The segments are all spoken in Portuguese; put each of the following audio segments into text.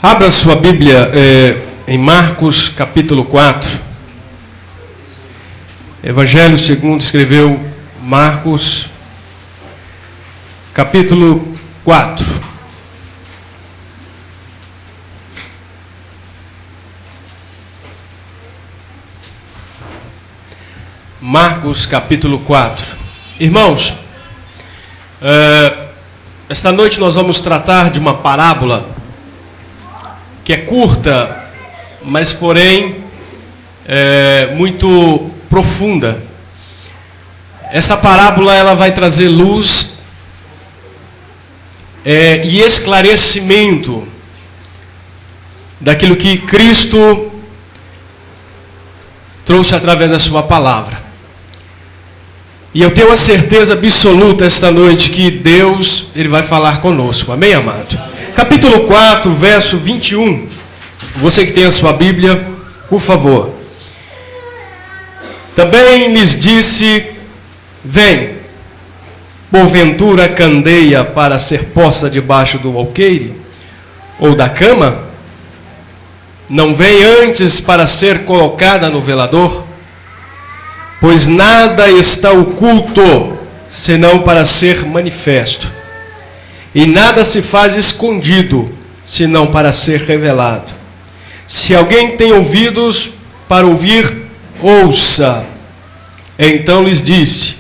Abra sua Bíblia em Marcos capítulo 4. Evangelho segundo escreveu Marcos capítulo 4. Marcos capítulo 4. Irmãos, esta noite nós vamos tratar de uma parábola que é curta, mas porém muito profunda. Essa parábola ela vai trazer luz e esclarecimento daquilo que Cristo trouxe através da sua palavra. E eu tenho a certeza absoluta esta noite que Deus ele vai falar conosco. Amém, amado? Capítulo 4, verso 21. Você que tem a sua Bíblia, por favor. Também lhes disse: vem, porventura candeia para ser posta debaixo do alqueire ou da cama? Não vem antes para ser colocada no velador? Pois nada está oculto, senão para ser manifesto. E nada se faz escondido, senão para ser revelado. Se alguém tem ouvidos para ouvir, ouça. Então lhes disse: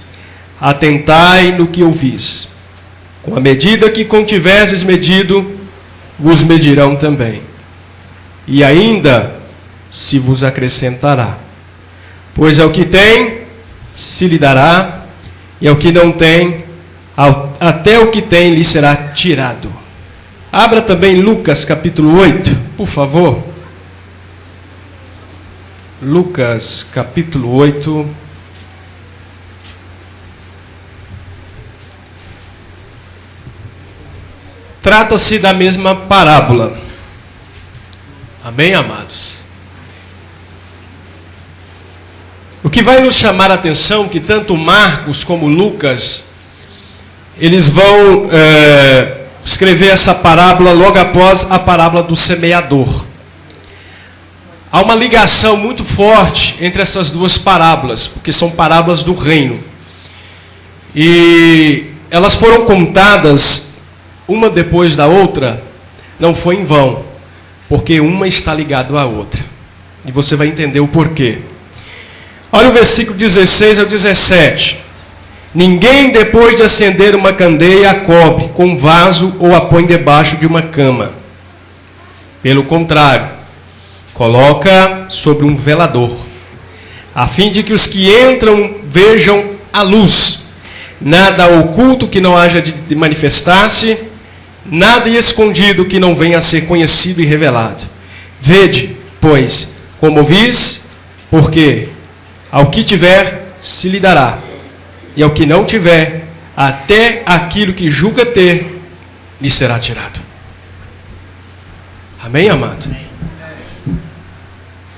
atentai no que ouvis. Com a medida que contiverdes medido, vos medirão também. E ainda se vos acrescentará. Pois ao que tem, se lhe dará, e ao que não tem, até o que tem lhe será tirado. Abra também Lucas capítulo 8, por favor. Lucas capítulo 8. Trata-se da mesma parábola. Amém, amados? O que vai nos chamar a atenção, que tanto Marcos como Lucas, eles vão escrever essa parábola logo após a parábola do semeador. Há uma ligação muito forte entre essas duas parábolas, porque são parábolas do reino. E elas foram contadas uma depois da outra, não foi em vão, porque uma está ligada à outra. E você vai entender o porquê. Olha o versículo 16 ao 17. Ninguém, depois de acender uma candeia, a cobre com um vaso ou a põe debaixo de uma cama. Pelo contrário, coloca sobre um velador, a fim de que os que entram vejam a luz. Nada oculto que não haja de manifestar-se, nada escondido que não venha a ser conhecido e revelado. Vede, pois, como vis, porque ao que tiver se lhe dará, e ao que não tiver, até aquilo que julga ter, lhe será tirado. Amém, amado?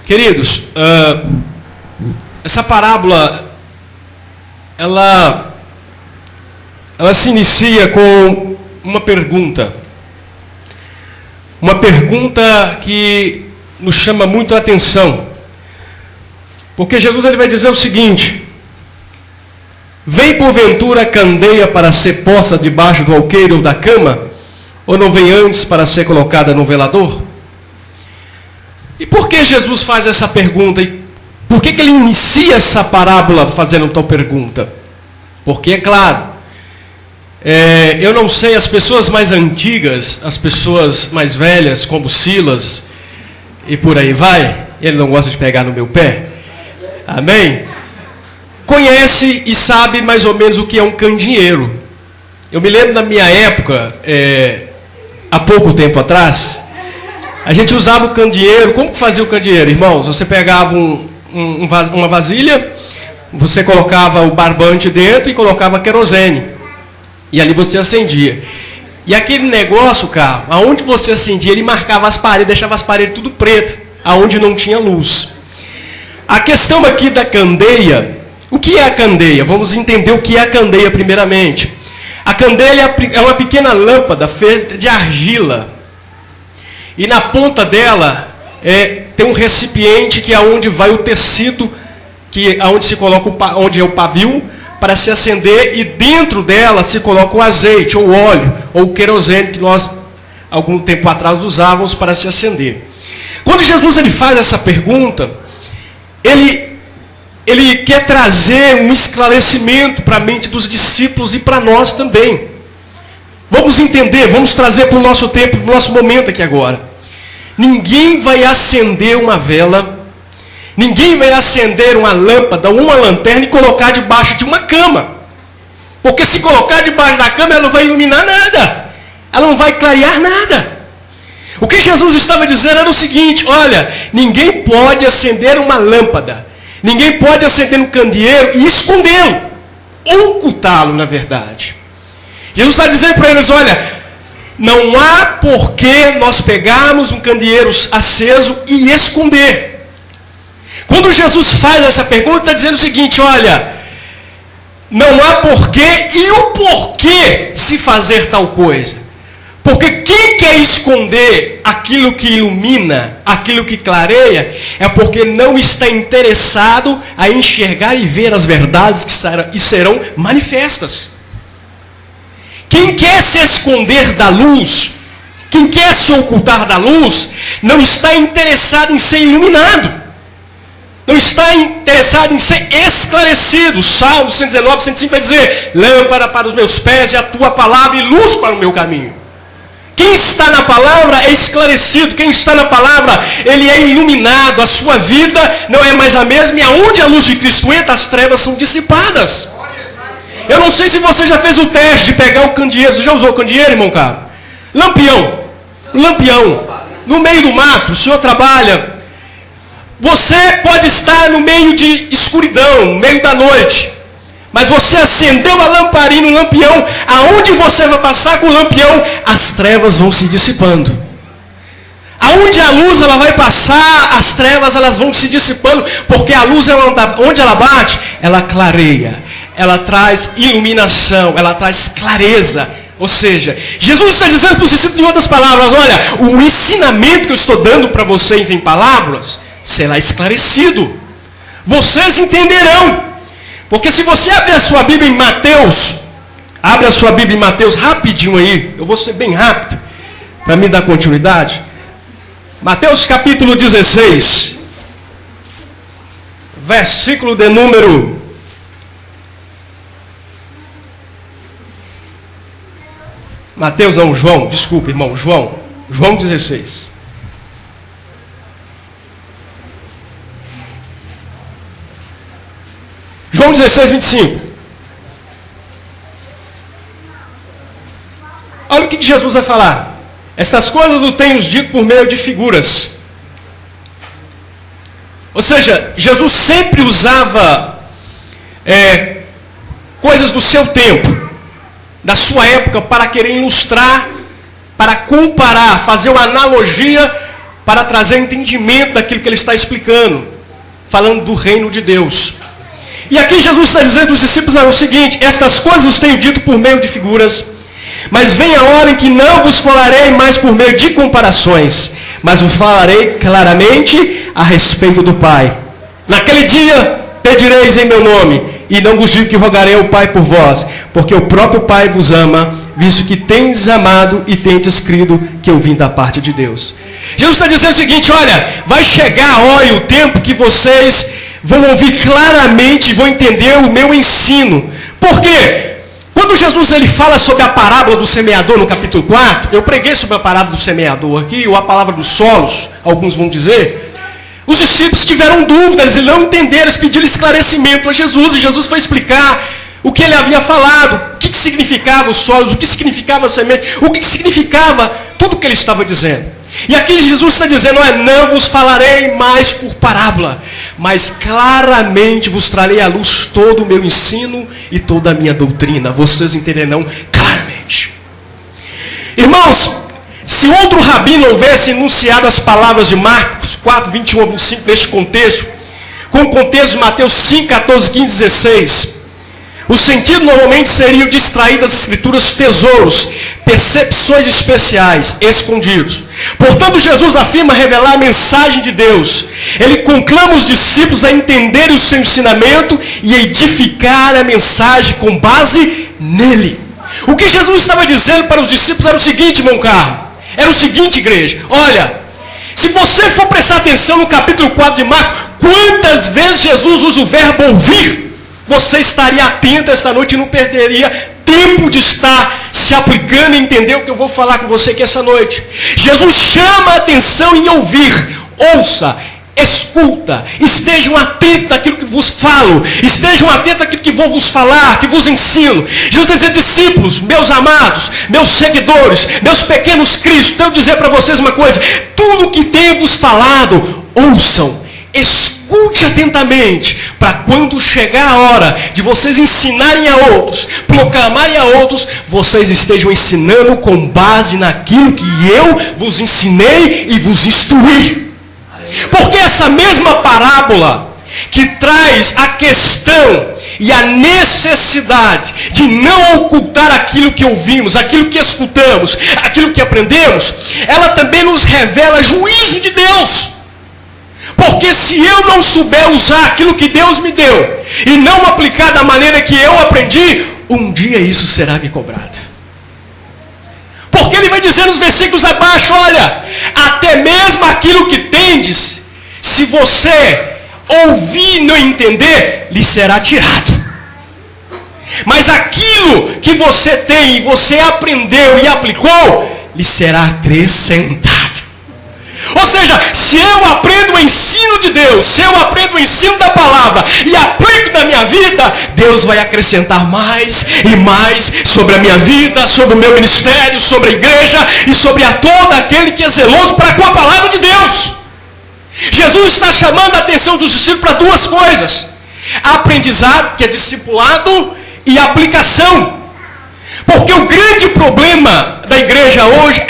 Queridos, essa parábola, ela se inicia com uma pergunta. Uma pergunta que nos chama muito a atenção. Porque Jesus ele vai dizer o seguinte: vem porventura candeia para ser posta debaixo do alqueire ou da cama? Ou não vem antes para ser colocada no velador? E por que Jesus faz essa pergunta? E por que ele inicia essa parábola fazendo tal pergunta? Porque é claro, eu não sei, as pessoas mais antigas, as pessoas mais velhas, como Silas, e por aí vai, ele não gosta de pegar no meu pé. Amém? Conhece e sabe mais ou menos o que é um candeeiro. Eu me lembro da minha época, há pouco tempo atrás, a gente usava o candeeiro. Como que fazia o candeeiro, irmãos? Você pegava uma vasilha, você colocava o barbante dentro e colocava querosene. E ali você acendia. E aquele negócio, cara, aonde você acendia, ele marcava as paredes, deixava as paredes tudo preto, aonde não tinha luz. A questão aqui da candeia, o que é a candeia? Vamos entender o que é a candeia primeiramente. A candeia é uma pequena lâmpada feita de argila. E na ponta dela tem um recipiente que é onde vai o tecido, que é onde se coloca onde é o pavio, para se acender, e dentro dela se coloca o azeite, ou óleo, ou o querosene, que nós, algum tempo atrás, usávamos para se acender. Quando Jesus ele faz essa pergunta, ele quer trazer um esclarecimento para a mente dos discípulos e para nós também. Vamos entender, vamos trazer para o nosso tempo, para o nosso momento aqui agora. Ninguém vai acender uma vela, ninguém vai acender uma lâmpada ou uma lanterna e colocar debaixo de uma cama. Porque se colocar debaixo da cama, ela não vai iluminar nada. Ela não vai clarear nada. O que Jesus estava dizendo era o seguinte: olha, ninguém pode acender uma lâmpada, ninguém pode acender um candeeiro e escondê-lo, ou ocultá-lo, na verdade. Jesus está dizendo para eles: olha, não há porquê nós pegarmos um candeeiro aceso e esconder. Quando Jesus faz essa pergunta, está dizendo o seguinte: olha, não há porquê e o porquê se fazer tal coisa. Porque quem quer esconder aquilo que ilumina, aquilo que clareia, é porque não está interessado a enxergar e ver as verdades que serão manifestas. Quem quer se esconder da luz, quem quer se ocultar da luz, não está interessado em ser iluminado. Não está interessado em ser esclarecido. Salmo 119, 105 vai dizer: lâmpada para os meus pés é a tua palavra e luz para o meu caminho. Quem está na palavra é esclarecido. Quem está na palavra, ele é iluminado. A sua vida não é mais a mesma. E aonde a luz de Cristo entra, as trevas são dissipadas. Eu não sei se você já fez o teste de pegar o candeeiro. Você já usou o candeeiro, irmão caro? Lampião. No meio do mato, o senhor trabalha. Você pode estar no meio de escuridão, no meio da noite. Mas você acendeu a lamparina, o lampião. Aonde você vai passar com o lampião, as trevas vão se dissipando. Aonde a luz ela vai passar, as trevas elas vão se dissipando. Porque a luz, onde ela bate, ela clareia. Ela traz iluminação, ela traz clareza. Ou seja, Jesus está dizendo para os discípulos, em outras palavras: olha, o ensinamento que eu estou dando para vocês em palavras será esclarecido. Vocês entenderão. Porque se você abrir a sua Bíblia em Mateus, abre a sua Bíblia em Mateus rapidinho aí, eu vou ser bem rápido, para me dar continuidade. Mateus capítulo 16, versículo de número... Mateus não, João, desculpa irmão, João 16. João 16, 25. Olha o que Jesus vai falar. Estas coisas eu tenho dito por meio de figuras. Ou seja, Jesus sempre usava coisas do seu tempo, da sua época, para querer ilustrar, para comparar, fazer uma analogia, para trazer entendimento daquilo que ele está explicando, falando do reino de Deus. E aqui Jesus está dizendo aos discípulos o seguinte: estas coisas os tenho dito por meio de figuras, mas vem a hora em que não vos falarei mais por meio de comparações, mas vos falarei claramente a respeito do Pai. Naquele dia pedireis em meu nome, e não vos digo que rogarei ao Pai por vós, porque o próprio Pai vos ama, visto que tendes amado e tendes crido que eu vim da parte de Deus. Jesus está dizendo o seguinte: olha, vai chegar a hora e o tempo que vocês vão ouvir claramente, vão entender o meu ensino. Por quê? Quando Jesus ele fala sobre a parábola do semeador no capítulo 4, eu preguei sobre a parábola do semeador aqui, ou a palavra dos solos, alguns vão dizer. Os discípulos tiveram dúvidas e não entenderam, eles pediram esclarecimento a Jesus, e Jesus foi explicar o que ele havia falado, o que significava os solos, o que significava a semente, o que significava tudo o que ele estava dizendo. E aqui Jesus está dizendo: olha, não vos falarei mais por parábola, mas claramente vos trarei à luz todo o meu ensino e toda a minha doutrina. Vocês entenderão claramente. Irmãos, se outro rabi não houvesse enunciado as palavras de Marcos 4, 21 a 25 neste contexto, com o contexto de Mateus 5, 14, 15, 16, O sentido normalmente seria o de extrair das Escrituras tesouros, percepções especiais, escondidos. Portanto, Jesus afirma revelar a mensagem de Deus. Ele conclama os discípulos a entenderem o seu ensinamento e edificar a mensagem com base nele. O que Jesus estava dizendo para os discípulos era o seguinte, irmão Carlos. Era o seguinte, igreja. Olha, se você for prestar atenção no capítulo 4 de Marcos, quantas vezes Jesus usa o verbo ouvir, você estaria atento esta noite e não perderia tempo de estar se aplicando e entender o que eu vou falar com você aqui essa noite. Jesus chama a atenção em ouvir. Ouça, escuta, estejam atentos àquilo que vos falo, estejam atentos àquilo que vou vos falar, que vos ensino. Jesus diz: discípulos, meus amados, meus seguidores, meus pequenos cristos, devo dizer para vocês uma coisa: tudo que tenho vos falado, ouçam, escute atentamente, para quando chegar a hora de vocês ensinarem a outros, proclamarem a outros, vocês estejam ensinando com base naquilo que eu vos ensinei e vos instruí. Porque essa mesma parábola que traz a questão e a necessidade de não ocultar aquilo que ouvimos, aquilo que escutamos, aquilo que aprendemos, ela também nos revela juízo de Deus. Porque se eu não souber usar aquilo que Deus me deu e não aplicar da maneira que eu aprendi, um dia isso será me cobrado. Porque ele vai dizer nos versículos abaixo: olha, até mesmo aquilo que tendes, se você ouvir e não entender, lhe será tirado. Mas aquilo que você tem e você aprendeu e aplicou, lhe será acrescentado. Ou seja, se eu aprendo o ensino de Deus, se eu aprendo o ensino da palavra e aplico na minha vida, Deus vai acrescentar mais e mais sobre a minha vida, sobre o meu ministério, sobre a igreja e sobre a todo aquele que é zeloso para com a palavra de Deus. Jesus está chamando a atenção dos discípulos para duas coisas: aprendizado, que é discipulado, e aplicação. Porque o grande problema da igreja hoje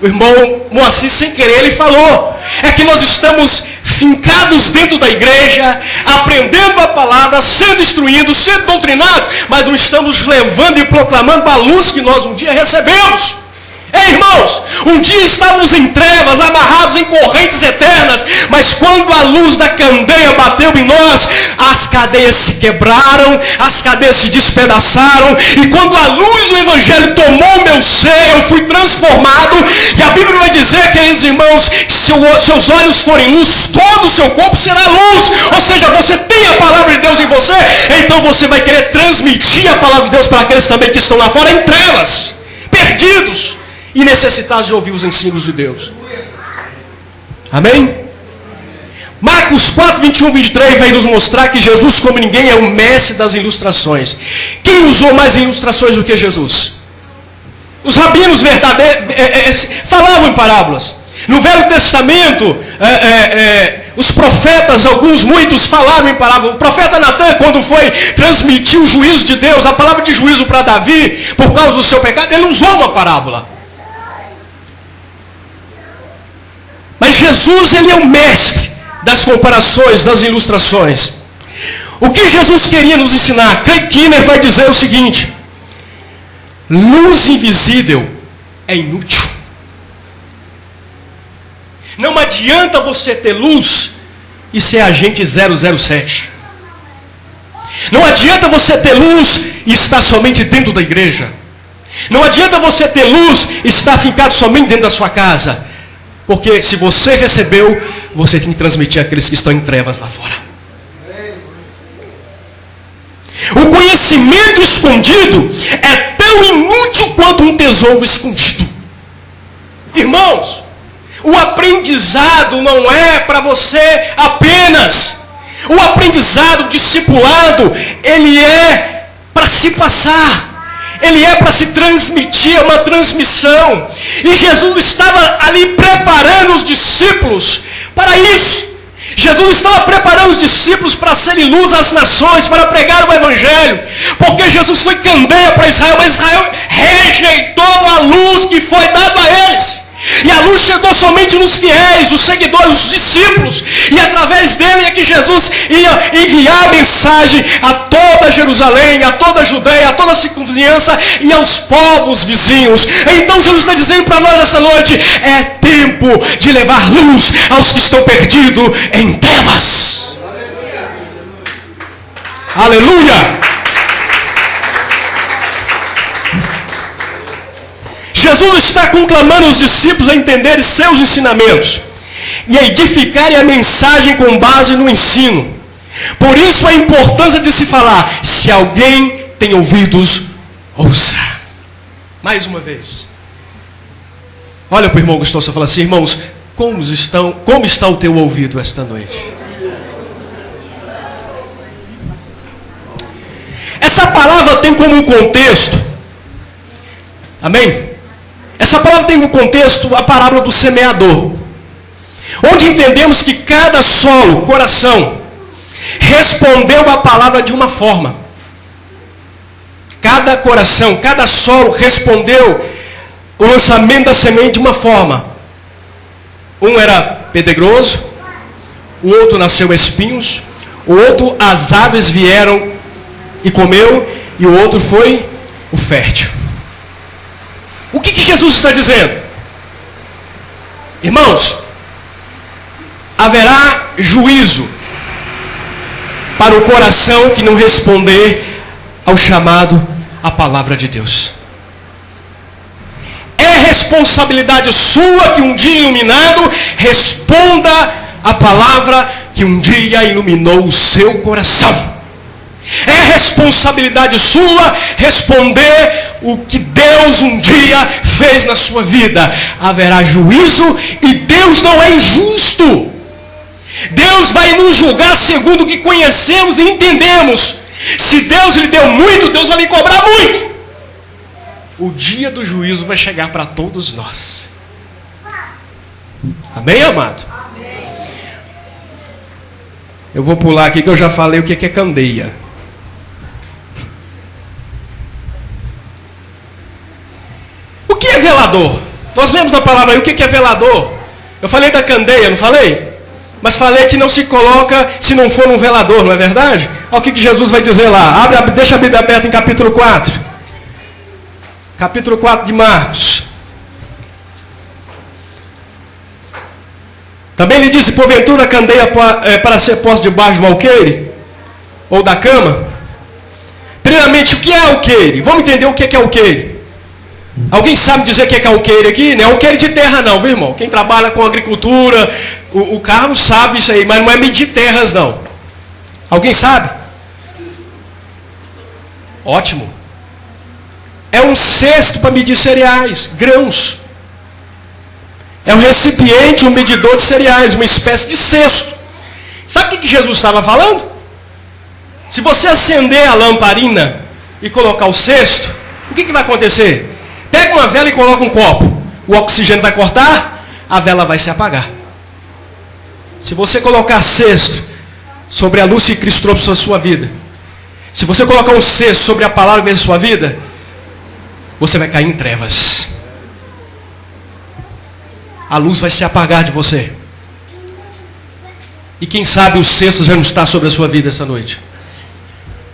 o irmão Moacir, sem querer, ele falou, é que nós estamos fincados dentro da igreja, aprendendo a palavra, sendo instruídos, sendo doutrinados, mas não estamos levando e proclamando a luz que nós um dia recebemos. Irmãos, um dia estávamos em trevas, amarrados em correntes eternas, mas quando a luz da candeia bateu em nós, as cadeias se quebraram, as cadeias se despedaçaram, e quando a luz do Evangelho tomou o meu ser, eu fui transformado, e a Bíblia vai dizer, queridos irmãos, que se seus olhos forem luz, todo o seu corpo será luz. Ou seja, você tem a palavra de Deus em você, então você vai querer transmitir a palavra de Deus para aqueles também que estão lá fora em trevas, perdidos e necessitados de ouvir os ensinos de Deus. Amém? Marcos 4, 21, 23 vai nos mostrar que Jesus, como ninguém, é o mestre das ilustrações. Quem usou mais ilustrações do que Jesus? Os rabinos verdadeiros falavam em parábolas. No Velho Testamento, os profetas, muitos falaram em parábolas. O profeta Natan, quando foi transmitir o juízo de Deus, a palavra de juízo para Davi, por causa do seu pecado, ele usou uma parábola. Mas Jesus, ele é o mestre das comparações, das ilustrações. O que Jesus queria nos ensinar? Craig Kinner vai dizer o seguinte: luz invisível é inútil. Não adianta você ter luz e ser agente 007. Não adianta você ter luz e estar somente dentro da igreja. Não adianta você ter luz e estar fincado somente dentro da sua casa. Porque se você recebeu, você tem que transmitir àqueles que estão em trevas lá fora. O conhecimento escondido é tão inútil quanto um tesouro escondido. Irmãos, o aprendizado não é para você apenas. O aprendizado, discipulado, ele é para se passar. Ele é para se transmitir, é uma transmissão. E Jesus estava ali preparando os discípulos para isso. Jesus estava preparando os discípulos para serem luz às nações, para pregar o Evangelho. Porque Jesus foi candeia para Israel, mas Israel rejeitou a luz que foi dada a eles. E a luz chegou somente nos fiéis, os seguidores, os discípulos. E através dele é que que Jesus ia enviar a mensagem a toda Jerusalém, a toda a Judeia, a toda a circunvizinhança e aos povos vizinhos. Então Jesus está dizendo para nós essa noite: é tempo de levar luz aos que estão perdidos em trevas. Aleluia! Jesus está conclamando os discípulos a entenderem seus ensinamentos e a edificarem a mensagem com base no ensino. Por isso a importância de se falar: se alguém tem ouvidos, ouça. Mais uma vez. Olha para o irmão Gustavo e fala assim: irmãos, como está o teu ouvido esta noite? Essa palavra tem como contexto, amém? Essa palavra tem como contexto a parábola do semeador, onde entendemos que cada solo, coração, respondeu a palavra de uma forma. Cada coração, cada solo respondeu o lançamento da semente de uma forma. Um era pedregoso, o outro nasceu espinhos, o outro as aves vieram e comeu, e o outro foi o fértil. O que Jesus está dizendo? Irmãos, haverá juízo para o coração que não responder ao chamado à palavra de Deus. É responsabilidade sua que um dia iluminado responda à palavra que um dia iluminou o seu coração. É responsabilidade sua responder o que Deus um dia fez na sua vida. Haverá juízo e Deus não é injusto. Deus vai nos julgar segundo o que conhecemos e entendemos. Se Deus lhe deu muito, Deus vai lhe cobrar muito. O dia do juízo vai chegar para todos nós. Amém, amado? Amém. Eu vou pular aqui que eu já falei o que é candeia. O que é velador? Nós lemos na palavra aí o que é velador. Eu falei da candeia, não falei? Mas falei que não se coloca se não for um velador, não é verdade? Olha o que Jesus vai dizer lá. Deixa a Bíblia aberta em capítulo 4. Capítulo 4 de Marcos. Também lhe disse: porventura a candeia para ser posta debaixo do alqueire? Ou da cama? Primeiramente, o que é alqueire? Vamos entender o que é alqueire. Alguém sabe dizer o que é alqueire aqui? Não é alqueire de terra não, viu, irmão? Quem trabalha com agricultura, o Carlos sabe isso aí, mas não é medir terras não. Alguém sabe? Ótimo. É um cesto para medir cereais, grãos. É um recipiente, um medidor de cereais, uma espécie de cesto. Sabe o que Jesus estava falando? Se você acender a lamparina e colocar o cesto, o que vai acontecer? Pega uma vela e coloca um copo. O oxigênio vai cortar, a vela vai se apagar. Se você colocar cesto sobre a luz que Cristo trouxe para a sua vida, se você colocar um cesto sobre a palavra que veio a sua vida, você vai cair em trevas. A luz vai se apagar de você. E quem sabe o cesto já não está sobre a sua vida essa noite.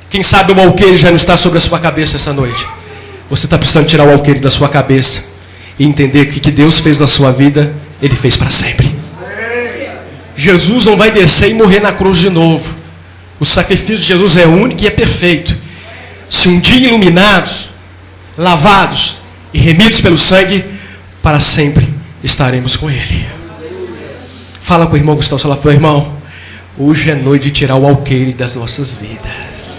Quem sabe o alqueire já não está sobre a sua cabeça essa noite. Você está precisando tirar o alqueire da sua cabeça e entender que o que Deus fez na sua vida, Ele fez para sempre. Jesus não vai descer e morrer na cruz de novo. O sacrifício de Jesus é único e é perfeito. Se um dia iluminados, lavados e remidos pelo sangue, para sempre estaremos com Ele. Fala com o irmão Gustavo, fala para o irmão: hoje é noite de tirar o alqueire das nossas vidas.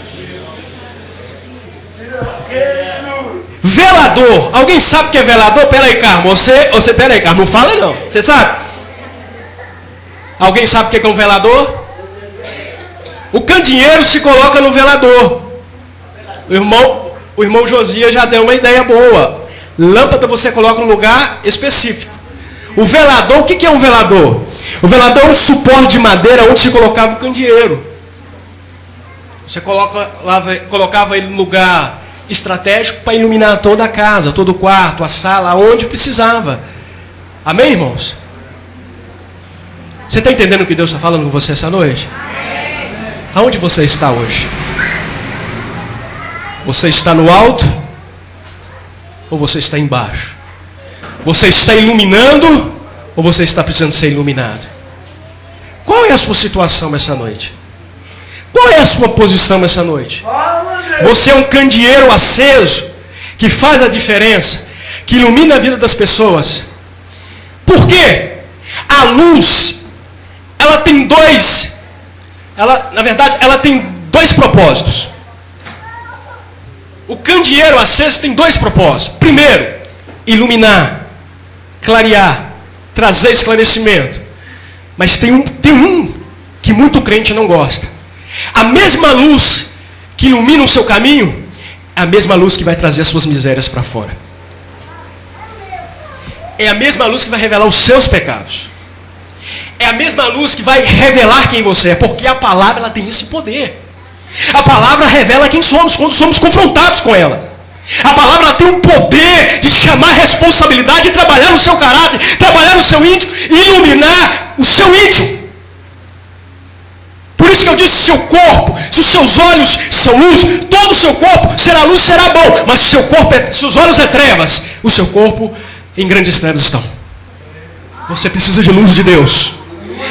Velador. Alguém sabe o que é velador? Pera aí, Carmo. Você pera aí, Carmo. Não fala não. Você sabe? Alguém sabe o que é um velador? O candeeiro se coloca no velador. O irmão Josias já deu uma ideia boa. Lâmpada você coloca num lugar específico. O velador, o que é um velador? O velador é um suporte de madeira onde se colocava o candeeiro. Você colocava ele no lugar estratégico para iluminar toda a casa, todo o quarto, a sala, onde precisava. Amém, irmãos? Você está entendendo o que Deus está falando com você essa noite? Aonde você está hoje? Você está no alto ou você está embaixo? Você está iluminando ou você está precisando ser iluminado? Qual é a sua situação essa noite? Qual é a sua posição essa noite? Você é um candeeiro aceso que faz a diferença, que ilumina a vida das pessoas. Por quê? A luz, ela tem dois propósitos. O candeeiro aceso tem dois propósitos. Primeiro, iluminar, clarear, trazer esclarecimento. Mas tem um que muito crente não gosta. A mesma luz que ilumina o seu caminho é a mesma luz que vai trazer as suas misérias para fora. É a mesma luz que vai revelar os seus pecados. É a mesma luz que vai revelar quem você é, porque a palavra ela tem esse poder. A palavra revela quem somos quando somos confrontados com ela. A palavra ela tem o poder de chamar a responsabilidade, de trabalhar no seu caráter, trabalhar no seu íntimo e iluminar o seu íntimo. Por isso que eu disse, seu corpo, se os seus olhos são luz, todo o seu corpo será luz, será bom. Mas se os olhos é trevas, o seu corpo em grandes trevas estão. Você precisa de luz de Deus.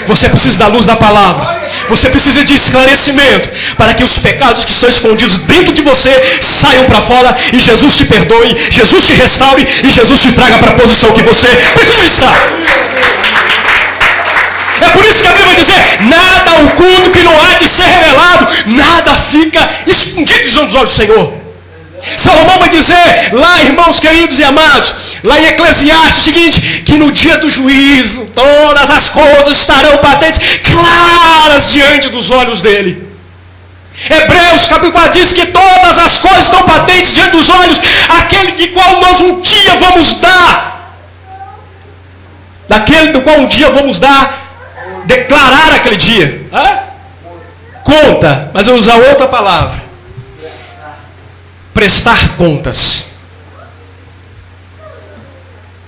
Você precisa da luz da palavra. Você precisa de esclarecimento para que os pecados que estão escondidos dentro de você saiam para fora e Jesus te perdoe, Jesus te restaure e Jesus te traga para a posição que você precisa estar. É por isso que a Bíblia vai dizer, nada oculto que não há de ser revelado, nada fica escondido diante dos olhos do Senhor. Salomão vai dizer lá, irmãos queridos e amados, lá em Eclesiastes o seguinte, que no dia do juízo todas as coisas estarão patentes, claras diante dos olhos dele. Hebreus capítulo 4 diz que todas as coisas estão patentes diante dos olhos, aquele de qual nós um dia vamos dar, daquele do qual um dia vamos dar, declarar aquele dia. Conta, mas eu vou usar outra palavra. Prestar contas.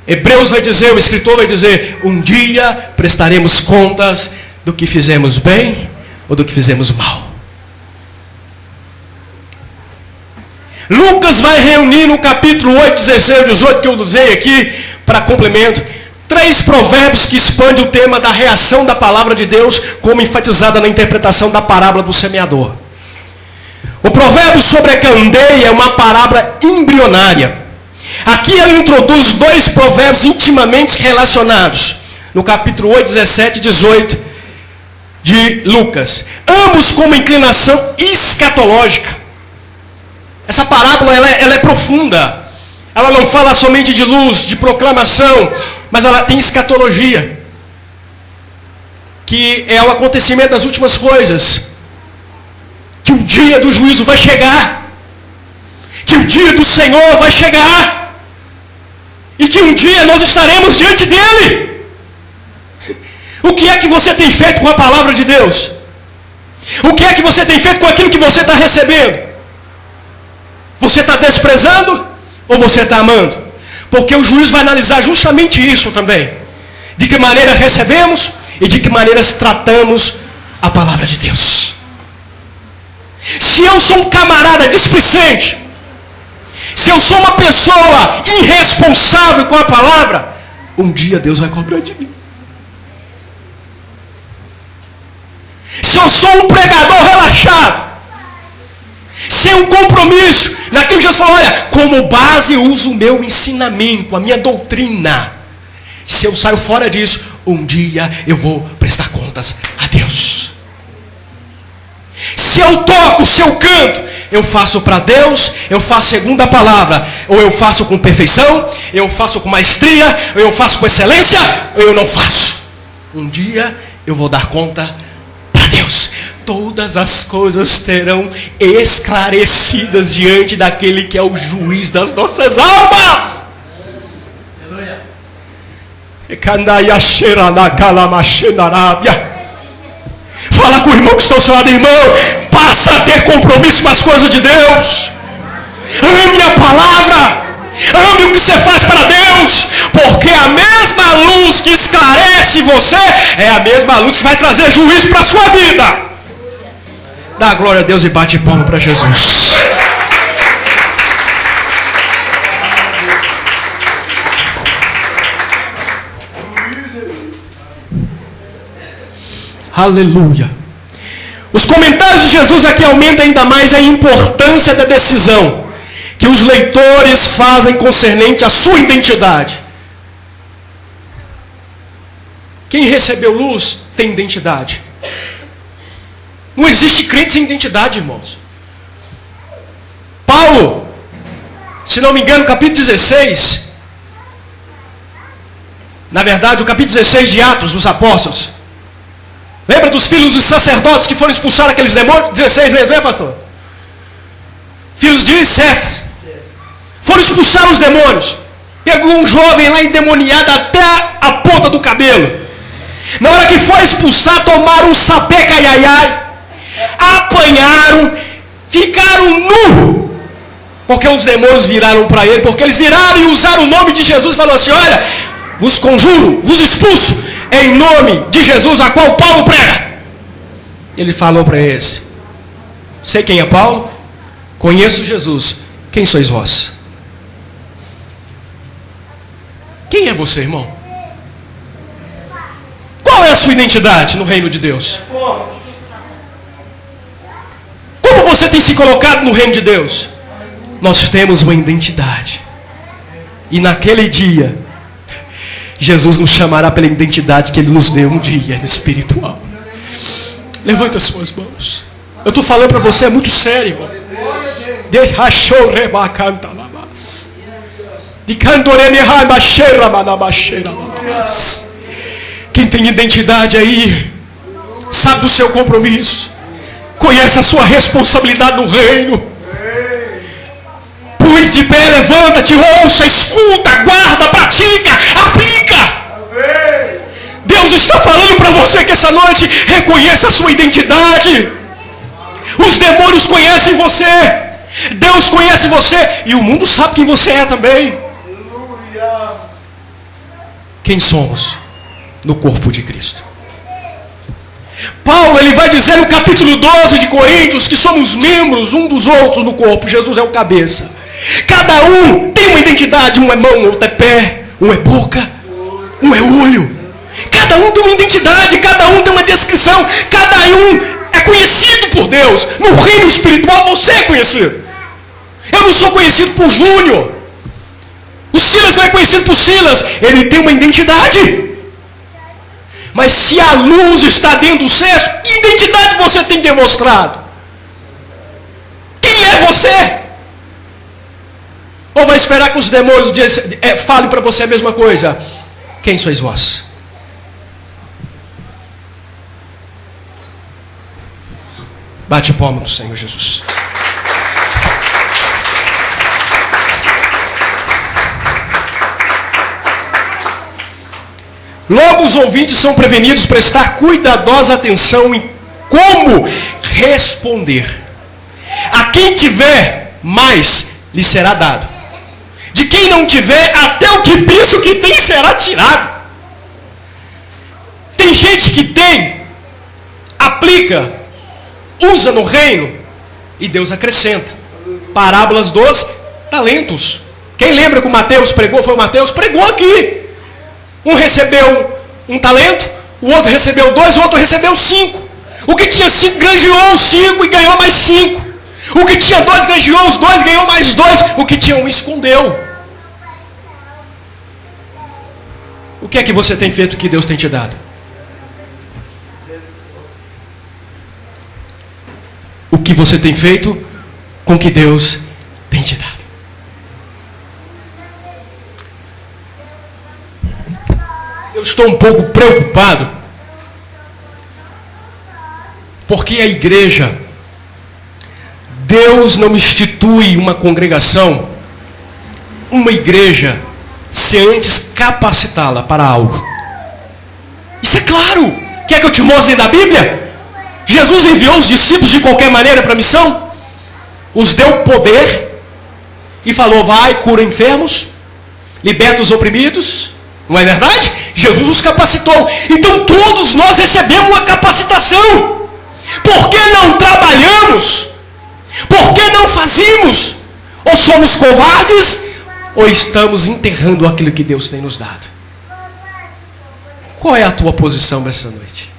Hebreus vai dizer, o escritor vai dizer, um dia prestaremos contas do que fizemos bem ou do que fizemos mal. Lucas vai reunir no capítulo 8, 16 e 18, que eu usei aqui para complemento, 3 provérbios que expandem o tema da reação da palavra de Deus, como enfatizada na interpretação da parábola do semeador. O provérbio sobre a candeia é uma parábola embrionária. Aqui ele introduz 2 provérbios intimamente relacionados. No capítulo 8, 17 e 18 de Lucas. Ambos com uma inclinação escatológica. Essa parábola ela é profunda. Ela não fala somente de luz, de proclamação, mas ela tem escatologia. Que é o acontecimento das últimas coisas. Que o dia do juízo vai chegar. Que o dia do Senhor vai chegar. E que um dia nós estaremos diante dele. O que é que você tem feito com a palavra de Deus? O que é que você tem feito com aquilo que você está recebendo? Você está desprezando ou você está amando? Porque o juiz vai analisar justamente isso também. De que maneira recebemos e de que maneiras tratamos a palavra de Deus. Se eu sou um camarada displicente, se eu sou uma pessoa irresponsável com a palavra, um dia Deus vai cobrar de mim. Se eu sou um pregador relaxado, sem um compromisso, naquilo que Jesus falou, olha, como base eu uso o meu ensinamento, a minha doutrina. Se eu saio fora disso, um dia eu vou prestar contas a Deus. Se eu toco, se eu canto, eu faço para Deus, eu faço segundo a palavra. Ou eu faço com perfeição, eu faço com maestria, ou eu faço com excelência, ou eu não faço. Um dia eu vou dar conta para Deus. Todas as coisas terão esclarecidas diante daquele que é o juiz das nossas almas. Fala com o irmão que está ao seu lado, irmão, passa a ter compromisso com as coisas de Deus. Ame a palavra, ame o que você faz para Deus, porque a mesma luz que esclarece você é a mesma luz que vai trazer juízo para a sua vida. Dá glória a Deus e bate palma para Jesus. Aleluia. Os comentários de Jesus aqui aumentam ainda mais a importância da decisão que os leitores fazem concernente à sua identidade. Quem recebeu luz tem identidade. Não existe crente sem identidade, irmãos. Paulo, se não me engano, capítulo 16, na verdade, o capítulo 16 de Atos dos Apóstolos, lembra dos filhos dos sacerdotes que foram expulsar aqueles demônios? 16 mesmo, né, pastor? Filhos de Cefas. Foram expulsar os demônios. Pegou um jovem lá endemoniado até a ponta do cabelo. Na hora que foi expulsar, tomaram um sapé caiaiai, apanharam, ficaram nu, porque os demônios viraram para ele, porque eles viraram e usaram o nome de Jesus e falaram assim: olha, vos conjuro, vos expulso, em nome de Jesus, a qual Paulo prega. Ele falou para eles: sei quem é Paulo, conheço Jesus, quem sois vós? Quem é você, irmão? Qual é a sua identidade no reino de Deus? Como você tem se colocado no reino de Deus? Nós temos uma identidade. E naquele dia, Jesus nos chamará pela identidade que Ele nos deu um dia espiritual. Levanta as suas mãos. Eu estou falando para você, é muito sério, irmão. Quem tem identidade aí, sabe do seu compromisso, conhece a sua responsabilidade no reino. Põe de pé, levanta-te, ouça, escuta, guarda, pratica, aplica. Deus está falando para você que essa noite reconheça a sua identidade. Os demônios conhecem você, Deus conhece você, e o mundo sabe quem você é também. Quem somos no corpo de Cristo? Paulo, ele vai dizer no capítulo 12 de Coríntios que somos membros um dos outros no corpo. Jesus é o cabeça. Cada um tem uma identidade. Um é mão, outro é pé, um é boca, um é olho. Cada um tem uma identidade, cada um tem uma descrição, cada um é conhecido por Deus. No reino espiritual você é conhecido. Eu não sou conhecido por Júnior. O Silas não é conhecido por Silas. Ele tem uma identidade. Mas se a luz está dentro do cesto, que identidade você tem demonstrado? Quem é você? Ou vai esperar que os demônios falem para você a mesma coisa? Quem sois vós? Bate palma no Senhor Jesus. Logo os ouvintes são prevenidos a prestar cuidadosa atenção em como responder. A quem tiver, mais lhe será dado. De quem não tiver, até o que pensa que tem será tirado. Tem gente que tem, aplica, usa no reino e Deus acrescenta. Parábolas dos talentos. Quem lembra que o Mateus pregou? Foi o Mateus, pregou aqui. Um recebeu um talento, o outro recebeu 2, o outro recebeu 5. O que tinha 5 granjeou os 5 e ganhou mais 5. O que tinha 2 granjeou os 2, ganhou mais 2. O que tinha 1 escondeu. O que é que você tem feito que Deus tem te dado? O que você tem feito com que Deus tem te dado? Eu estou um pouco preocupado, porque a igreja, Deus não institui uma congregação, uma igreja, se antes capacitá-la para algo. Isso é claro. Quer que eu te mostre da Bíblia? Jesus enviou os discípulos de qualquer maneira para a missão, os deu poder e falou: vai, cura enfermos, liberta os oprimidos. Não é verdade? Jesus os capacitou. Então todos nós recebemos uma capacitação. Por que não trabalhamos agimos? Ou somos covardes, ou estamos enterrando aquilo que Deus tem nos dado? Qual é a tua posição nessa noite?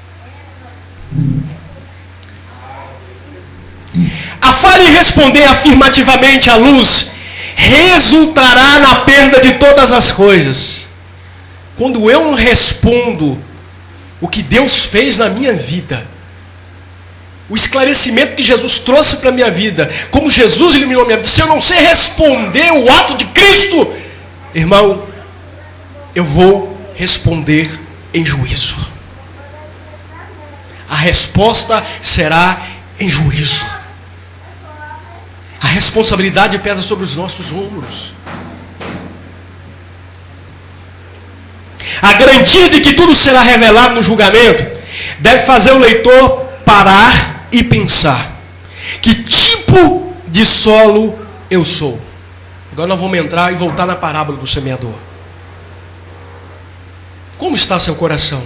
A falha em responder afirmativamente à luz resultará na perda de todas as coisas. Quando eu não respondo o que Deus fez na minha vida, o esclarecimento que Jesus trouxe para a minha vida, como Jesus iluminou a minha vida, se eu não sei responder o ato de Cristo, irmão, eu vou responder em juízo. A resposta será em juízo. A responsabilidade pesa sobre os nossos ombros. A garantia de que tudo será revelado no julgamento deve fazer o leitor parar e pensar: que tipo de solo eu sou? Agora nós vamos entrar e voltar na parábola do semeador. Como está seu coração?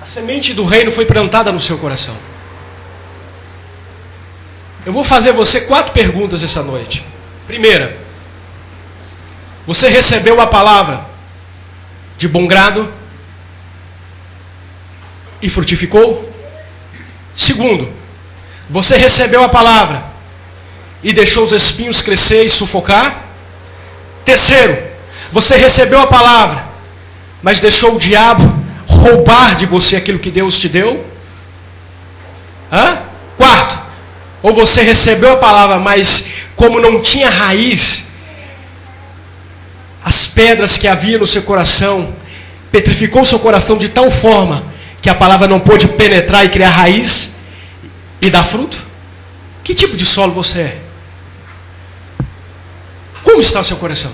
A semente do reino foi plantada no seu coração. Eu vou fazer você 4 perguntas essa noite. Primeira: você recebeu a palavra de bom grado e frutificou? Segundo, você recebeu a palavra e deixou os espinhos crescer e sufocar? Terceiro, você recebeu a palavra, mas deixou o diabo roubar de você aquilo que Deus te deu? Quarto, ou você recebeu a palavra, mas como não tinha raiz, as pedras que havia no seu coração petrificou seu coração de tal forma que a palavra não pôde penetrar e criar raiz e dar fruto? Que tipo de solo você é? Como está o seu coração?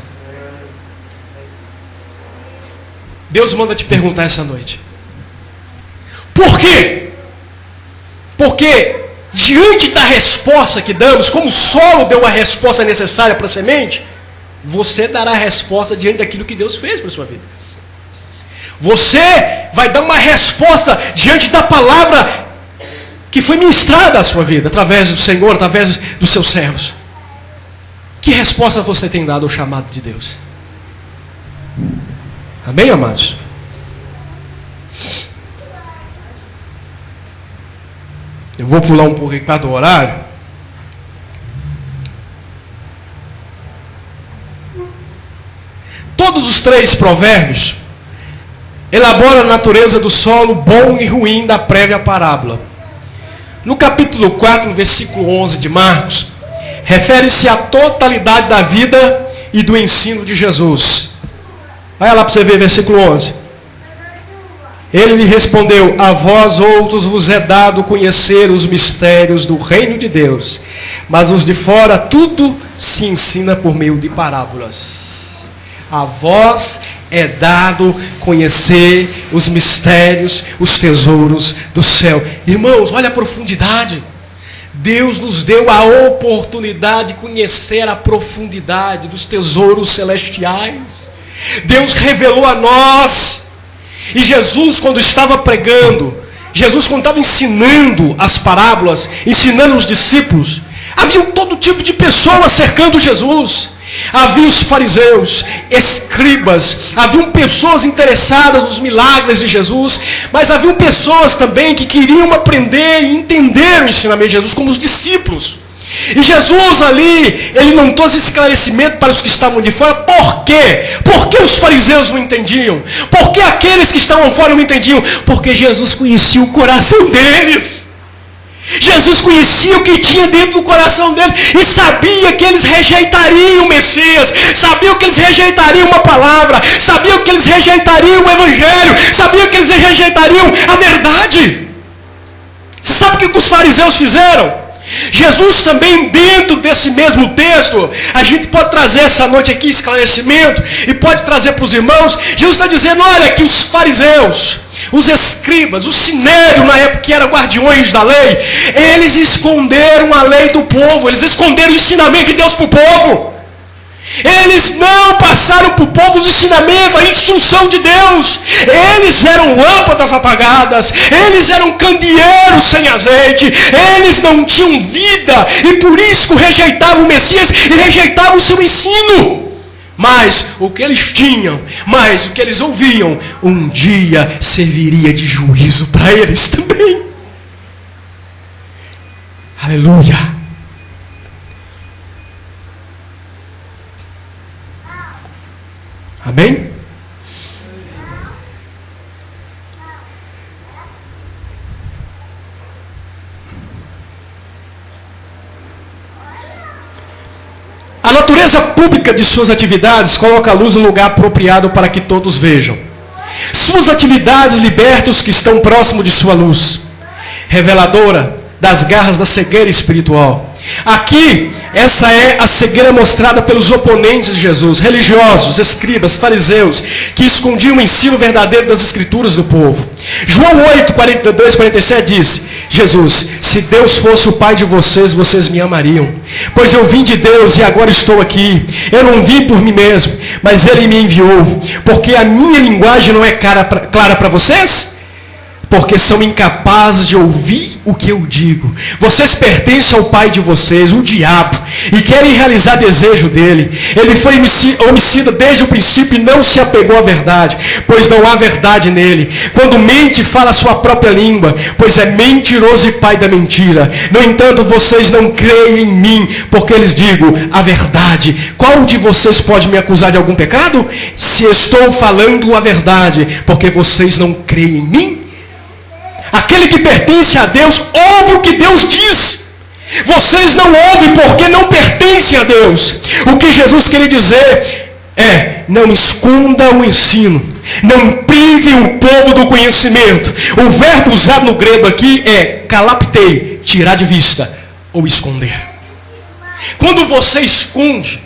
Deus manda te perguntar essa noite. Por quê? Porque diante da resposta que damos, como o solo deu a resposta necessária para a semente, você dará a resposta diante daquilo que Deus fez para a sua vida. Você vai dar uma resposta diante da palavra que foi ministrada à sua vida, através do Senhor, através dos seus servos. Que resposta você tem dado ao chamado de Deus? Amém, amados? Eu vou pular um pouco aqui para o horário. Todos os 3 provérbios elaboram a natureza do solo bom e ruim da prévia parábola. No capítulo 4, no versículo 11 de Marcos, refere-se à totalidade da vida e do ensino de Jesus. Vai lá para você ver, versículo 11. Ele lhe respondeu: a vós outros vos é dado conhecer os mistérios do reino de Deus, mas os de fora tudo se ensina por meio de parábolas. A vós é dado conhecer os mistérios, os tesouros do céu. Irmãos, olha a profundidade. Deus nos deu a oportunidade de conhecer a profundidade dos tesouros celestiais. Deus revelou a nós. E Jesus, quando estava pregando, Jesus, quando estava ensinando as parábolas, ensinando os discípulos, havia todo tipo de pessoas cercando Jesus. Havia os fariseus, escribas, haviam pessoas interessadas nos milagres de Jesus, mas haviam pessoas também que queriam aprender e entender o ensinamento de Jesus, como os discípulos. E Jesus ali, ele não trouxe esclarecimento para os que estavam de fora. Por quê? Por que os fariseus não entendiam? Por que aqueles que estavam fora não entendiam? Porque Jesus conhecia o coração deles. Jesus conhecia o que tinha dentro do coração deles e sabia que eles rejeitariam o Messias, sabia que eles rejeitariam uma palavra, sabia que eles rejeitariam o Evangelho, sabia que eles rejeitariam a verdade. Você sabe o que os fariseus fizeram? Jesus também, dentro desse mesmo texto, a gente pode trazer essa noite aqui esclarecimento e pode trazer para os irmãos. Jesus está dizendo: olha, que os fariseus, os escribas, o sinédrio, na época que eram guardiões da lei, eles esconderam a lei do povo, eles esconderam o ensinamento de Deus para o povo. Eles não passaram para o povo os ensinamentos, a instrução de Deus. Eles eram lâmpadas apagadas, eles eram candeeiros sem azeite, eles não tinham vida e por isso rejeitavam o Messias e rejeitavam o seu ensino. Mas o que eles tinham, mas o que eles ouviam, um dia serviria de juízo para eles também. Aleluia. Amém? A natureza pública de suas atividades coloca a luz no lugar apropriado para que todos vejam. Suas atividades libertam os que estão próximos de sua luz, reveladora das garras da cegueira espiritual. Aqui, essa é a cegueira mostrada pelos oponentes de Jesus, religiosos, escribas, fariseus, que escondiam o ensino verdadeiro das escrituras do povo. João 8, 42, 47 diz: Jesus, se Deus fosse o Pai de vocês, vocês me amariam. Pois eu vim de Deus e agora estou aqui. Eu não vim por mim mesmo, mas Ele me enviou. Porque a minha linguagem não é clara para vocês? Porque são incapazes de ouvir o que eu digo. Vocês pertencem ao pai de vocês, o diabo, e querem realizar desejo dele. Ele foi homicida desde o princípio e não se apegou à verdade, pois não há verdade nele. Quando mente, fala a sua própria língua, pois é mentiroso e pai da mentira. No entanto, vocês não creem em mim, porque lhes digo a verdade. Qual de vocês pode me acusar de algum pecado? Se estou falando a verdade, porque vocês não creem em mim? Aquele que pertence a Deus, ouve o que Deus diz. Vocês não ouvem porque não pertencem a Deus. O que Jesus queria dizer é: não esconda o ensino, não prive o povo do conhecimento. O verbo usado no grego aqui é kalaptei, tirar de vista ou esconder. Quando você esconde,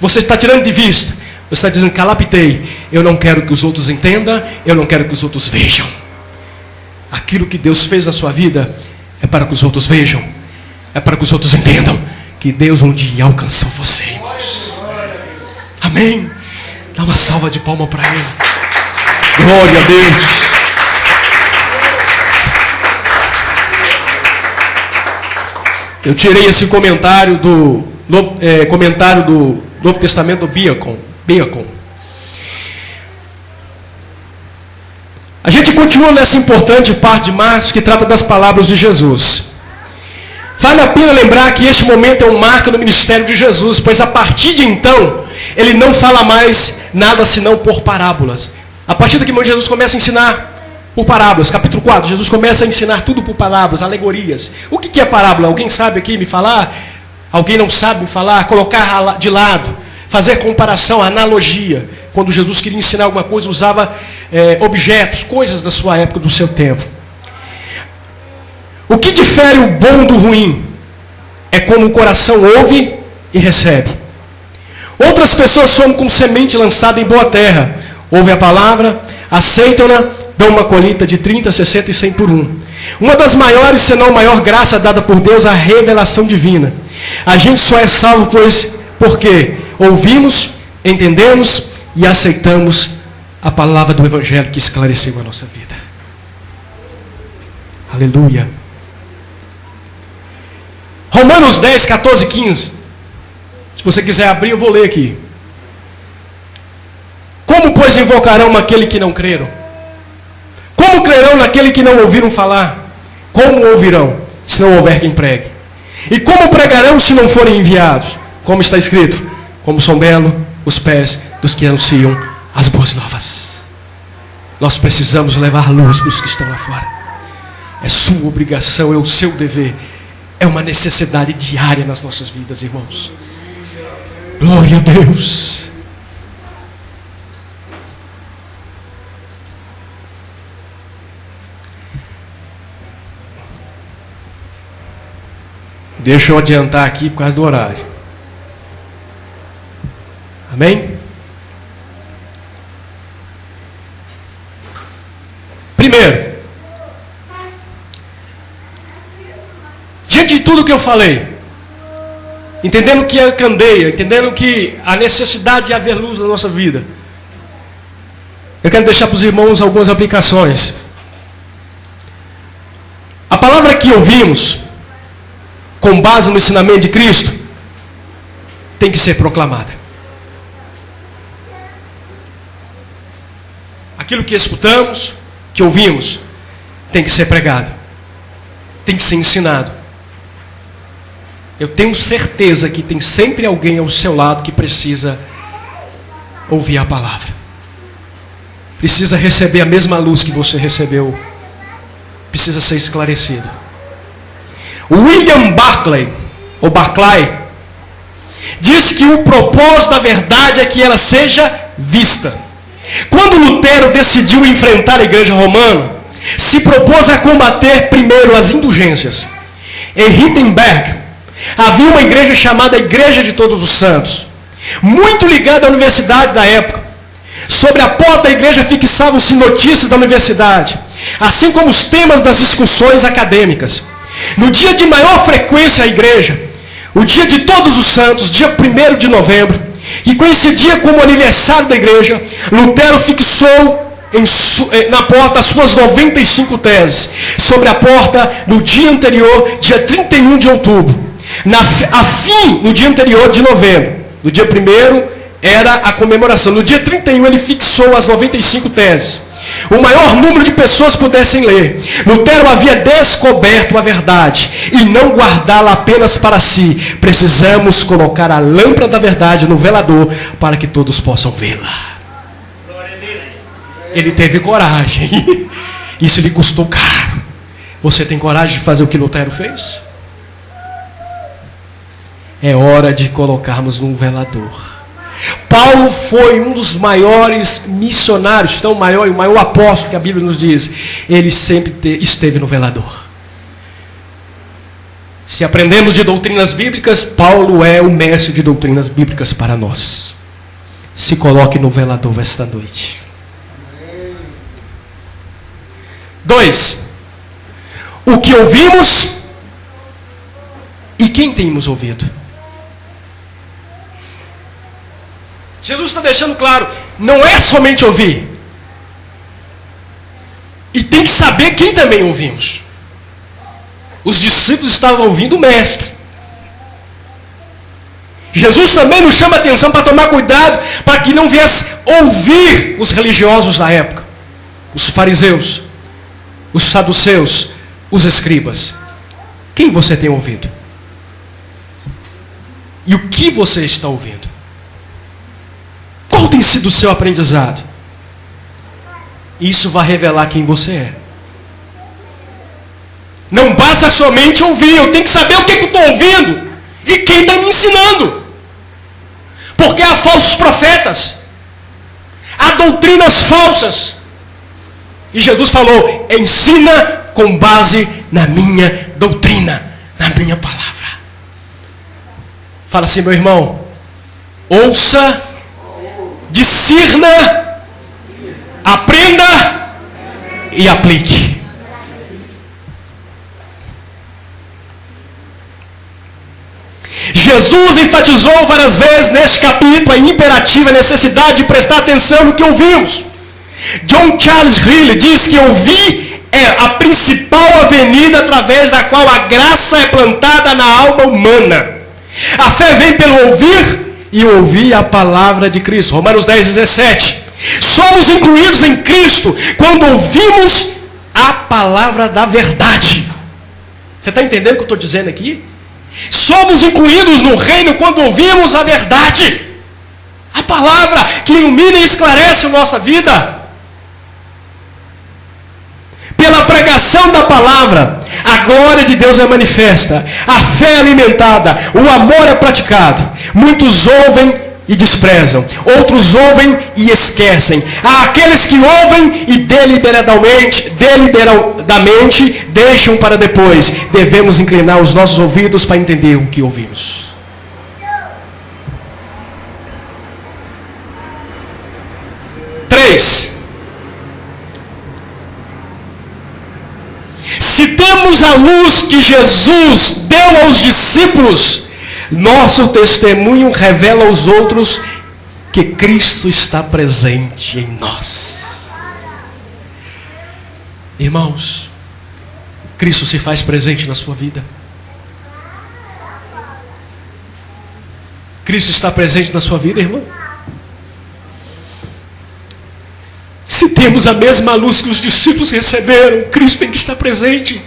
você está tirando de vista. Você está dizendo: kalaptei, eu não quero que os outros entendam, eu não quero que os outros vejam. Aquilo que Deus fez na sua vida é para que os outros vejam, é para que os outros entendam que Deus um dia alcançou você, irmãos. Amém? Dá uma salva de palmas para Ele. Glória a Deus. Eu tirei esse comentário do Novo Testamento do Bacon. A gente continua nessa importante parte de Marcos que trata das palavras de Jesus. Vale a pena lembrar que este momento é um marco no ministério de Jesus, pois a partir de então, ele não fala mais nada senão por parábolas. A partir daqui, Jesus começa a ensinar por parábolas. Capítulo 4, Jesus começa a ensinar tudo por parábolas, alegorias. O que é parábola? Alguém sabe aqui me falar? Alguém não sabe me falar? Colocar de lado, fazer comparação, analogia. Quando Jesus queria ensinar alguma coisa, usava objetos, coisas da sua época, do seu tempo. O que difere o bom do ruim é como o coração ouve e recebe. Outras pessoas são como semente lançada em boa terra. Ouvem a palavra, aceitam-na, dão uma colheita de 30, 60 e 100 por um. Uma das maiores, se não a maior graça dada por Deus, é a revelação divina. A gente só é salvo porque ouvimos, entendemos e aceitamos a palavra do Evangelho que esclareceu a nossa vida. Aleluia. Romanos 10, 14, 15. Se você quiser abrir, eu vou ler aqui. Como, pois, invocarão aquele que não creram? Como crerão naquele que não ouviram falar? Como ouvirão, se não houver quem pregue? E como pregarão se não forem enviados? Como está escrito: como são belos os pés dos que anunciam as boas novas. Nós precisamos levar luz para os que estão lá fora. É sua obrigação, é o seu dever. É uma necessidade diária nas nossas vidas, irmãos. Glória a Deus. Deixa eu adiantar aqui por causa do horário. Amém? Primeiro, diante de tudo que eu falei, entendendo que é candeia, entendendo que a necessidade de haver luz na nossa vida, eu quero deixar para os irmãos algumas aplicações. A palavra que ouvimos, com base no ensinamento de Cristo, tem que ser proclamada. Aquilo que escutamos, que ouvimos, tem que ser pregado, tem que ser ensinado. Eu tenho certeza que tem sempre alguém ao seu lado que precisa ouvir a palavra, precisa receber a mesma luz que você recebeu, precisa ser esclarecido. William Barclay, ou Barclay, diz que o propósito da verdade é que ela seja vista. Quando Lutero decidiu enfrentar a igreja romana, se propôs a combater primeiro as indulgências. Em Wittenberg havia uma igreja chamada Igreja de Todos os Santos, muito ligada à universidade da época. Sobre a porta da igreja fixavam-se notícias da universidade, assim como os temas das discussões acadêmicas. No dia de maior frequência à igreja, o dia de Todos os Santos, dia 1º de novembro, que coincidia com o aniversário da igreja, Lutero fixou na porta as suas 95 teses. Sobre a porta, no dia anterior, dia 31 de outubro. No dia anterior de novembro, no dia 1º era a comemoração. No dia 31 ele fixou as 95 teses. O maior número de pessoas pudessem ler. Lutero havia descoberto a verdade e não guardá-la apenas para si. Precisamos colocar a lâmpada da verdade no velador para que todos possam vê-la. Ele teve coragem. Isso lhe custou caro. Você tem coragem de fazer o que Lutero fez? É hora de colocarmos um velador. Paulo foi um dos maiores missionários, o maior apóstolo que a Bíblia nos diz. Ele sempre esteve no velador. Se aprendemos de doutrinas bíblicas, Paulo é o mestre de doutrinas bíblicas para nós. Se coloque no velador esta noite. 2. O que ouvimos e quem temos ouvido. Jesus está deixando claro, não é somente ouvir. E tem que saber quem também ouvimos. Os discípulos estavam ouvindo o mestre. Jesus também nos chama a atenção para tomar cuidado, para que não viesse ouvir os religiosos da época. Os fariseus, os saduceus, os escribas. Quem você tem ouvido? E o que você está ouvindo? Qual tem sido o seu aprendizado? Isso vai revelar quem você é. Não basta somente ouvir, eu tenho que saber o que eu estou ouvindo e quem está me ensinando. Porque há falsos profetas, há doutrinas falsas. E Jesus falou, ensina com base na minha doutrina, na minha palavra. Fala assim, meu irmão, ouça, discirna, aprenda e aplique. Jesus enfatizou várias vezes neste capítulo a imperativa necessidade de prestar atenção no que ouvimos. John Charles Riley diz que ouvir é a principal avenida através da qual a graça é plantada na alma humana. A fé vem pelo ouvir e ouvir a palavra de Cristo. Romanos 10:17. Somos incluídos em Cristo quando ouvimos a palavra da verdade. Você está entendendo o que eu estou dizendo aqui? Somos incluídos no reino quando ouvimos a verdade. A palavra que ilumina e esclarece a nossa vida. Pela pregação da palavra, a glória de Deus é manifesta, a fé é alimentada, o amor é praticado. Muitos ouvem e desprezam, outros ouvem e esquecem. Há aqueles que ouvem e deliberadamente deixam para depois. Devemos inclinar os nossos ouvidos para entender o que ouvimos. Se temos a luz que Jesus deu aos discípulos, Nosso testemunho revela aos outros que Cristo está presente em nós. Irmãos, Cristo se faz presente na sua vida. Cristo está presente na sua vida, irmão? Se temos a mesma luz que os discípulos receberam, Cristo tem que estar presente.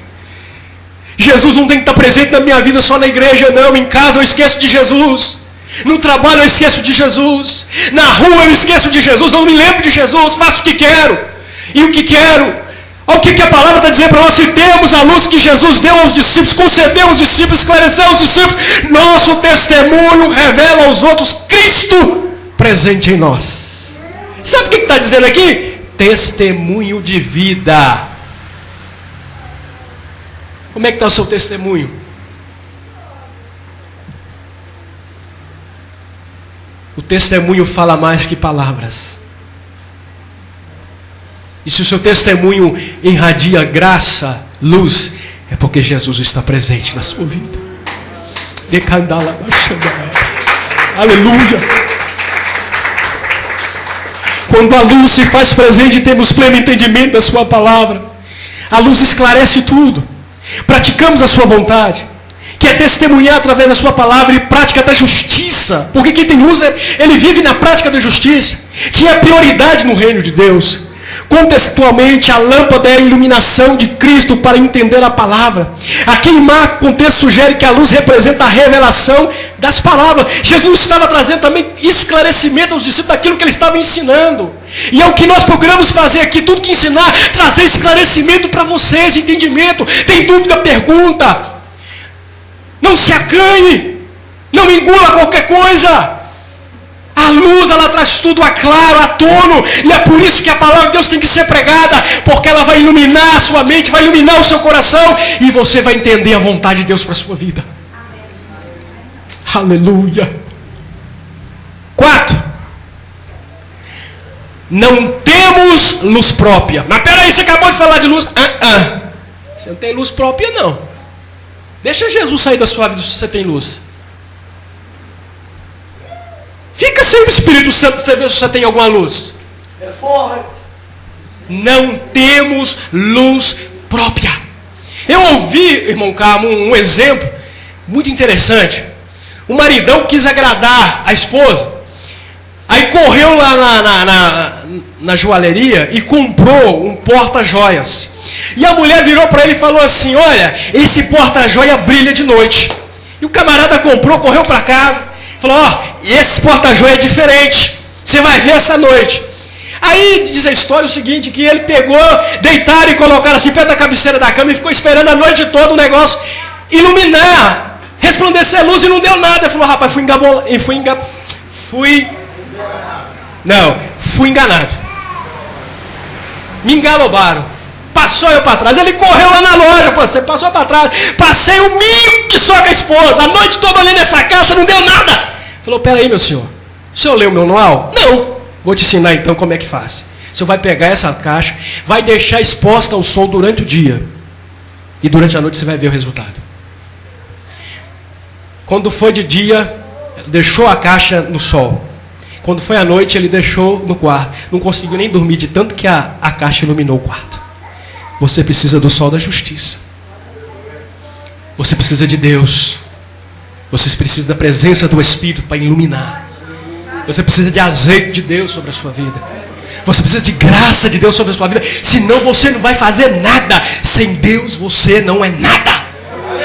Jesus não tem que estar presente na minha vida só na igreja, não. Em casa eu esqueço de Jesus. No trabalho eu esqueço de Jesus. Na rua eu esqueço de Jesus. Não me lembro de Jesus. Faço o que quero. E o que quero. Olha o que a palavra está dizendo para nós. Se temos a luz que Jesus deu aos discípulos, concedeu aos discípulos, esclareceu aos discípulos, nosso testemunho revela aos outros Cristo presente em nós. Sabe o que está dizendo aqui? Testemunho de vida. Como é que está o seu testemunho? O testemunho fala mais que palavras. E se o seu testemunho irradia graça, luz, é porque Jesus está presente na sua vida. Aleluia. Quando a luz se faz presente, temos pleno entendimento da sua palavra. A luz esclarece tudo. Praticamos a sua vontade, que é testemunhar através da sua palavra e prática da justiça. Porque quem tem luz, ele vive na prática da justiça, que é a prioridade no reino de Deus. Contextualmente, a lâmpada é a iluminação de Cristo para entender a palavra. Aqui em Marcos, o contexto sugere que a luz representa a revelação das palavras. Jesus estava trazendo também esclarecimento aos discípulos daquilo que ele estava ensinando. E é o que nós procuramos fazer aqui, tudo que ensinar, trazer esclarecimento para vocês, entendimento. Tem dúvida, pergunta. Não se acanhe, não engula qualquer coisa. A luz, ela traz tudo a claro, a tono. E é por isso que a palavra de Deus tem que ser pregada. Porque ela vai iluminar a sua mente, vai iluminar o seu coração. E você vai entender a vontade de Deus para a sua vida. Amém. Aleluia. 4. Não temos luz própria. Mas peraí, você acabou de falar de luz. Você não tem luz própria, não. Deixa Jesus sair da sua vida se você tem luz. Fica sem o Espírito Santo para você ver se você tem alguma luz. Não temos luz própria. Eu ouvi, irmão Carmo, um exemplo muito interessante. O maridão quis agradar a esposa. Aí correu lá na joalheria e comprou um porta-joias. E a mulher virou para ele e falou assim: olha, esse porta-joia brilha de noite. E o camarada comprou, correu para casa. Falou: ó, esse porta-joia é diferente. Você vai ver essa noite. Aí diz a história o seguinte, que ele pegou, deitaram e colocaram assim perto da cabeceira da cama e ficou esperando a noite toda o negócio iluminar, resplandecer a luz, e não deu nada. Ele falou: rapaz, fui enganado. Me engalobaram. Passou eu para trás. Ele correu lá na loja, você passou para trás. Passei o mico que só com a esposa. A noite toda ali nessa caixa, não deu nada. Falou: peraí, meu senhor, o senhor leu o meu manual? Não. Vou te ensinar então como é que faz. O senhor vai pegar essa caixa, vai deixar exposta ao sol durante o dia. E durante a noite você vai ver o resultado. Quando foi de dia, deixou a caixa no sol. Quando foi à noite, ele deixou no quarto. Não conseguiu nem dormir de tanto que a caixa iluminou o quarto. Você precisa do sol da justiça. Você precisa de Deus. Você precisa da presença do Espírito para iluminar. Você precisa de azeite de Deus sobre a sua vida. Você precisa de graça de Deus sobre a sua vida. Senão você não vai fazer nada. Sem Deus você não é nada.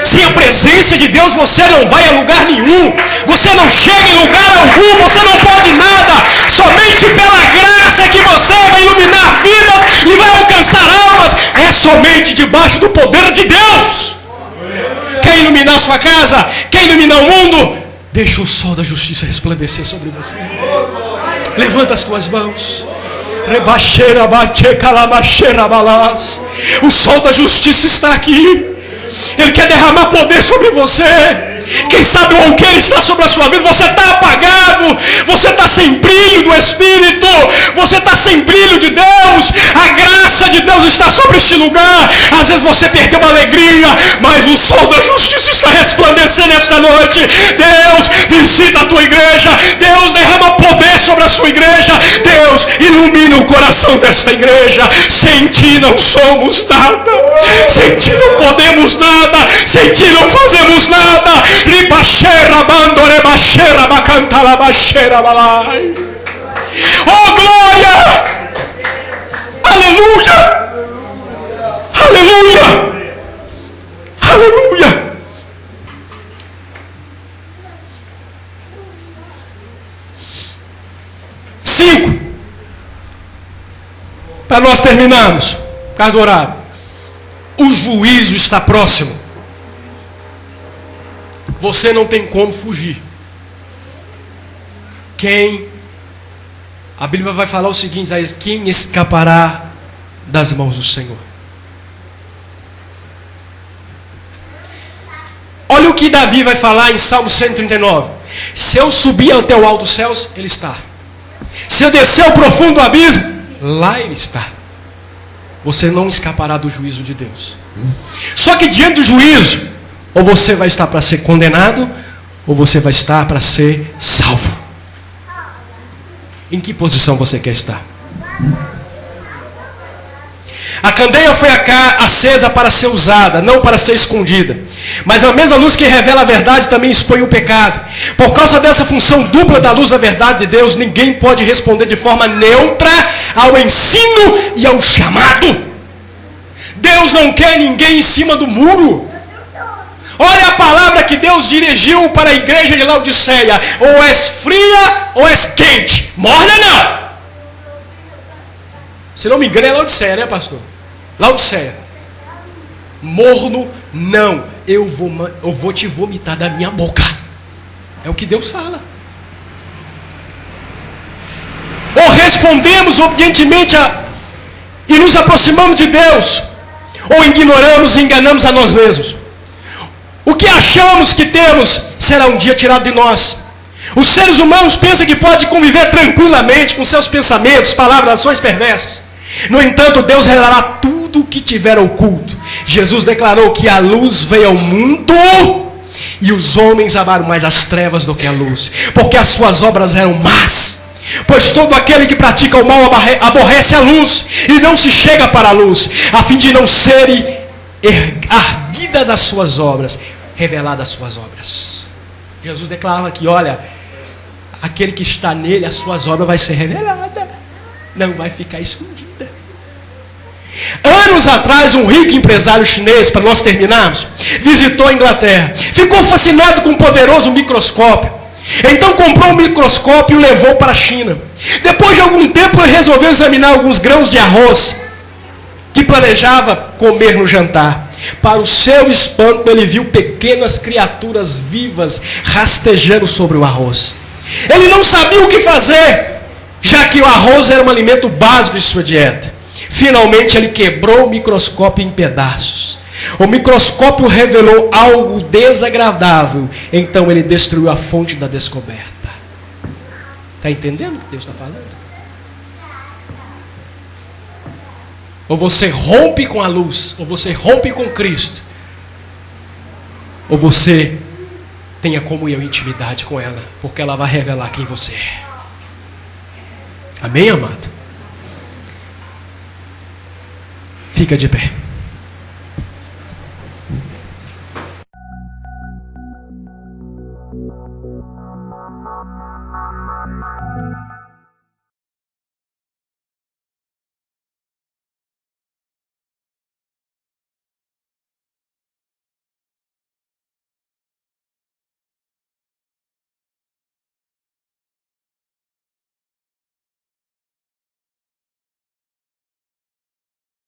Sem a presença de Deus você não vai a lugar nenhum. Você não chega em lugar algum. Você não pode nada. Somente pela graça que você vai iluminar vidas e vai alcançar almas. É somente debaixo do poder de Deus. Quer iluminar sua casa? Quer iluminar o mundo? Deixa o sol da justiça resplandecer sobre você. Levanta as tuas mãos. O sol da justiça está aqui. Ele quer derramar poder sobre você. Quem sabe o alqueire está sobre a sua vida, você está apagado, você está sem brilho do Espírito, você está sem brilho de Deus, a graça de Deus está sobre este lugar. Às vezes você perdeu a alegria, mas o sol da justiça está resplandecendo esta noite. Deus visita a tua igreja, Deus derrama poder sobre a sua igreja, Deus ilumina o coração desta igreja. Sem ti não somos nada, sem ti não podemos nada, sem ti não fazemos nada. Oh glória! Aleluia! Aleluia! Aleluia! Para nós terminarmos, por causa do horário. O juízo está próximo. Você não tem como fugir. A Bíblia vai falar o seguinte: quem escapará das mãos do Senhor? Olha o que Davi vai falar em Salmo 139. Se eu subir até o alto dos céus, Ele está. Se eu descer ao profundo abismo, lá Ele está. Você não escapará do juízo de Deus. Só que diante do juízo, ou você vai estar para ser condenado, ou você vai estar para ser salvo. Em que posição você quer estar? A candeia foi acesa para ser usada, não para ser escondida. Mas a mesma luz que revela a verdade também expõe o pecado. Por causa dessa função dupla da luz da verdade de Deus, ninguém pode responder de forma neutra ao ensino e ao chamado. Deus não quer ninguém em cima do muro. Olha a palavra que Deus dirigiu para a igreja de Laodiceia: ou és fria ou és quente. Morna não. Se não me engano é Laodiceia, né, pastor? Laodiceia. Morno não. Eu vou te vomitar da minha boca. É o que Deus fala. Ou respondemos obedientemente e nos aproximamos de Deus, ou ignoramos e enganamos a nós mesmos. O que achamos que temos será um dia tirado de nós. Os seres humanos pensam que pode conviver tranquilamente com seus pensamentos, palavras, ações perversas. No entanto, Deus revelará tudo o que tiver oculto. Jesus declarou que a luz veio ao mundo e os homens amaram mais as trevas do que a luz, porque as suas obras eram más. Pois todo aquele que pratica o mal aborrece a luz e não se chega para a luz, a fim de não serem arguidas as suas obras, reveladas as suas obras. Jesus declarava que, olha, aquele que está nele, as suas obras vai ser revelada, não vai ficar escondida. Anos atrás, um rico empresário chinês, para nós terminarmos, visitou a Inglaterra. Ficou fascinado com um poderoso microscópio. Então comprou um microscópio e o levou para a China. Depois de algum tempo, ele resolveu examinar alguns grãos de arroz que planejava comer no jantar. Para o seu espanto, ele viu pequenas criaturas vivas rastejando sobre o arroz. Ele não sabia o que fazer, já que o arroz era um alimento básico de sua dieta. Finalmente ele quebrou o microscópio em pedaços. O microscópio revelou algo desagradável. Então ele destruiu a fonte da descoberta. Está entendendo o que Deus está falando? Ou você rompe com a luz, ou você rompe com Cristo, ou você tenha comunhão e intimidade com ela, porque ela vai revelar quem você é. Amém, amado? Fica de pé.